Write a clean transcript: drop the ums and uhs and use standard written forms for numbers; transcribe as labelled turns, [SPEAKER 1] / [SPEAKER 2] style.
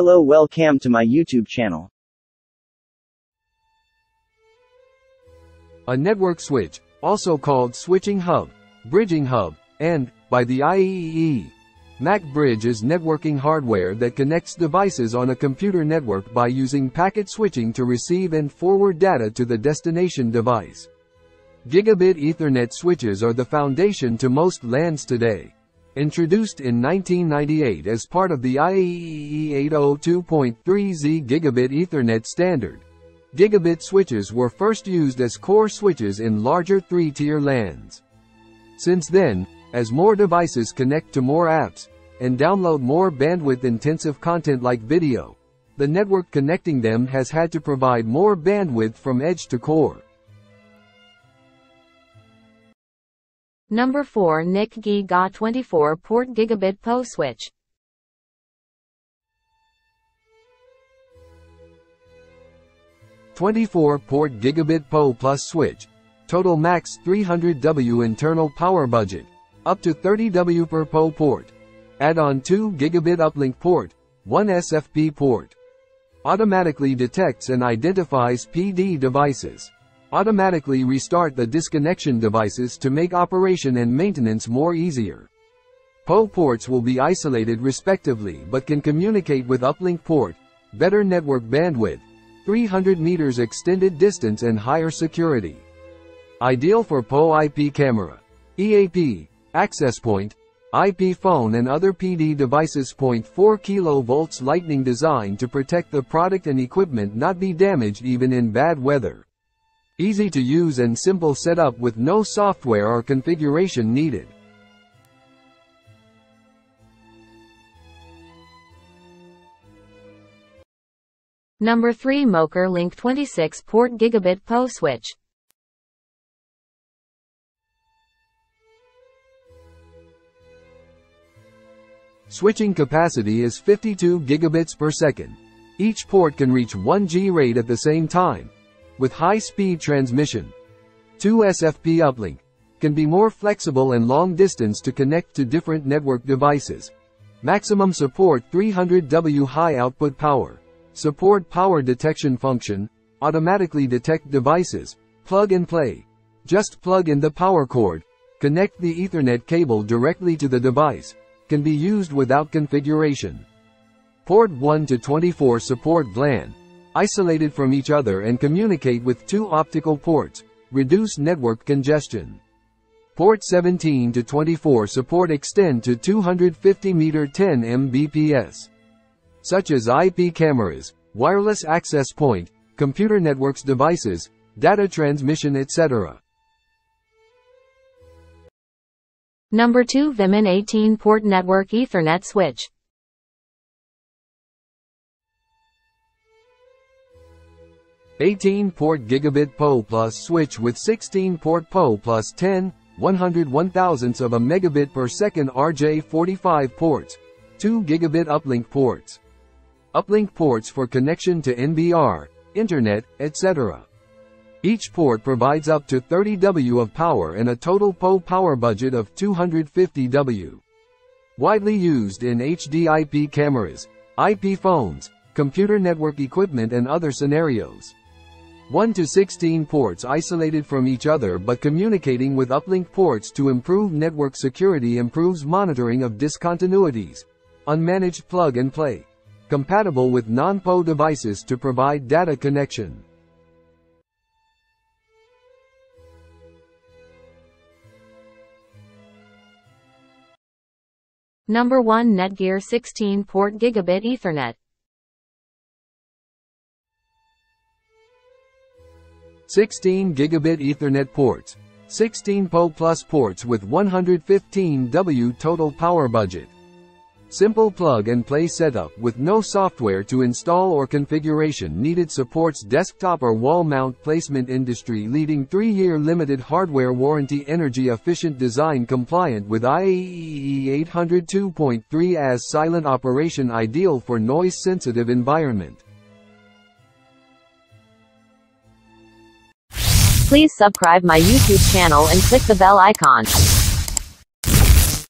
[SPEAKER 1] Hello, welcome to my YouTube channel.
[SPEAKER 2] A network switch, also called switching hub, bridging hub, and, by the IEEE, MAC bridge is networking hardware that connects devices on a computer network by using packet switching to receive and forward data to the destination device. Gigabit Ethernet switches are the foundation to most LANs today. Introduced in 1998 as part of the IEEE 802.3z Gigabit Ethernet standard, Gigabit switches were first used as core switches in larger 3-tier LANs. Since then, as more devices connect to more apps, and download more bandwidth-intensive content like video, the network connecting them has had to provide more bandwidth from edge to core.
[SPEAKER 3] Number 4 NICGIGA 24-port Gigabit PoE switch.
[SPEAKER 2] "24-port Gigabit PoE Plus switch. Total max 300W internal power budget. Up to 30W per PoE port. Add-on 2 Gigabit uplink port, 1 SFP port. Automatically detects and identifies PD devices. Automatically restart the disconnection devices to make operation and maintenance more easier. PoE ports will be isolated respectively but can communicate with uplink port, better network bandwidth, 300 meters extended distance and higher security. Ideal for PoE IP camera, EAP, access point, IP phone and other PD devices. 0.4 kV lightning design to protect the product and equipment not be damaged even in bad weather. Easy to use and simple setup with no software or configuration needed.
[SPEAKER 3] Number 3 MokerLink 26-port Gigabit PoE switch.
[SPEAKER 2] Switching capacity is 52 gigabits per second. Each port can reach 1G rate at the same time, with high-speed transmission. 2 SFP uplink can be more flexible and long distance to connect to different network devices. Maximum support 300W high output power. Support power detection function, automatically detect devices, plug and play. Just plug in the power cord, connect the Ethernet cable directly to the device. Can be used without configuration. Port 1 to 24 support VLAN, isolated from each other and communicate with 2 optical ports, reduce network congestion. Port 17 to 24 support extend to 250 meter 10 Mbps. Such as IP cameras, wireless access point, computer networks devices, data transmission etc.
[SPEAKER 3] Number 2 VIMIN 18-port network Ethernet switch.
[SPEAKER 2] "18-port Gigabit PoE Plus switch with 16-port PoE Plus 10, 101,000ths of a megabit per second RJ45 ports, 2 Gigabit uplink ports. Uplink ports for connection to NBR, Internet, etc. Each port provides up to 30W of power and a total PoE power budget of 250W. Widely used in HD IP cameras, IP phones, computer network equipment and other scenarios. 1 to 16 ports isolated from each other but communicating with uplink ports to improve network security. Improves monitoring of discontinuities. Unmanaged plug and play. Compatible with non-PoE devices to provide data connection.
[SPEAKER 3] Number 1 NETGEAR 16-port Gigabit Ethernet.
[SPEAKER 2] 16 Gigabit Ethernet ports. 16 PoE Plus ports with 115W total power budget. Simple plug-and-play setup with no software to install or configuration needed. Supports desktop or wall mount placement. Industry-leading 3-year limited hardware warranty. Energy-efficient design compliant with IEEE 802.3 as silent operation. Ideal for noise-sensitive environment.
[SPEAKER 3] Please subscribe my YouTube channel and click the bell icon.